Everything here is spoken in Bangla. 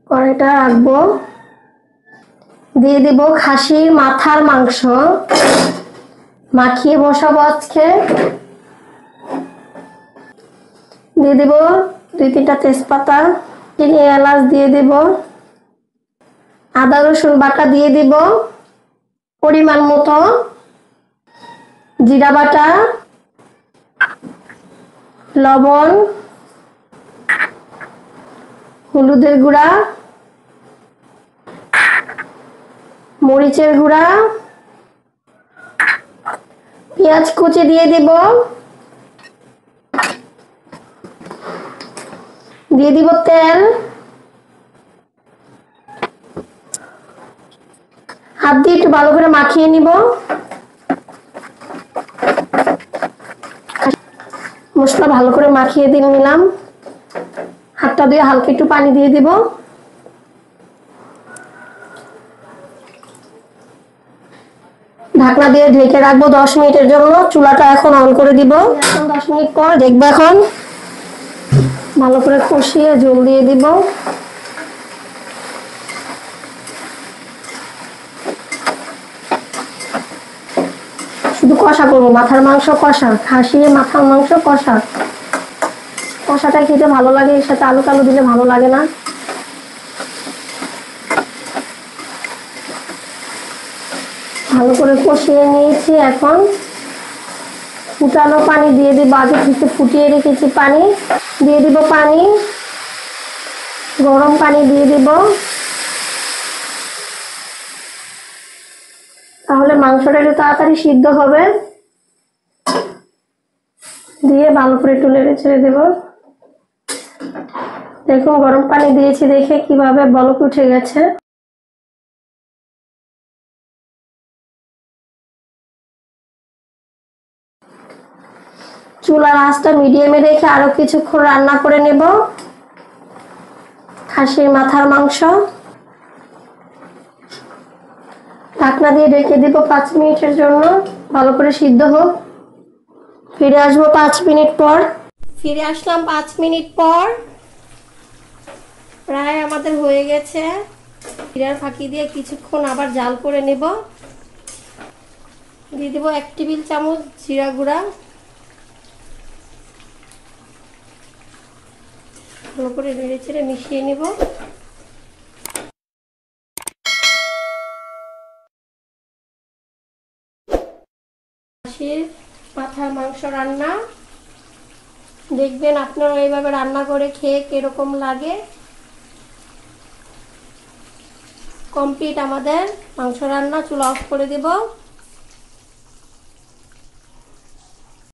কড়াইটা রাখবো, দিয়ে দিব খাসির মাথার মাংস, মাখিয়ে বসাবো আজকে। দিয়ে দিব 2-3টা তেজপাতা, 3 এলাচ দিয়ে দিব, আদা রসুন বাটা দিয়ে দিব পরিমাণ মতো, জিরা বাটা, লবণ, হলুদের গুঁড়া, মরিচের গুঁড়া, পেঁয়াজ কুচি দিয়ে দিব, দিয়ে দিব তেল, হাত দিয়ে একটু ভালো করে মাখিয়ে নিব। মশলা ভালো করে মাখিয়ে দিয়ে নিলাম, হাতটা দিয়ে হালকা একটু পানি দিয়ে দিব। ঢাকনা দিয়ে ঢেকে রাখবো 10 মিনিটের জন্য। চুলাটা এখন অন করে দিব। এখন 10 মিনিট পর দেখবো, এখন ভালো করে কষিয়ে জল দিয়ে দিব। শুধু কষা করবো, মাথার মাংস কষা, খাসির মাথার মাংস কষা। কষাটা খেতে ভালো লাগে, এর সাথে আলু টালু দিলে ভালো লাগে না। ভালো করে কষিয়ে নিয়েছি। এখন ফুটানো পানি দিয়ে দিব, আগে থেকে ফুটিয়ে রেখেছি পানি দিয়ে দিব, পানি গরম পানি দিয়ে দিব, তাহলে মাংসটা একটু তাড়াতাড়ি সিদ্ধ হবে। দিয়ে ভালো করে একটু নেড়ে ছেড়ে দেব। দেখুন গরম পানি দিয়েছি দেখে কিভাবে বলক উঠে গেছে। চুলার আঁচটা মিডিয়ামে রেখে আরো কিছুক্ষণ রান্না করে নেব খাসির মাথার মাংস। ঢাকনা দিয়ে ঢেকে দিব 5 মিনিটের জন্য, ভালো করে সিদ্ধ হোক। ফিরে আসবো 5 মিনিট পর। ফিরে আসলাম 5 মিনিট পর। প্রায় আমাদের হয়ে গেছে। জিরার ফাঁকি দিয়ে কিছুক্ষণ আবার জাল করে নেব। দিয়ে দেব 1 টেবিল চামচ জিরা গুঁড়া, ভালো করে নেড়ে চেড়ে মিশিয়ে নেব। খাসির মাথার মাংস রান্না দেখবেন আপনারা এইভাবে রান্না করে খেয়ে কিরকম লাগে। কমপ্লিট আমাদের মাংস রান্না। চুলা অফ করে দেব।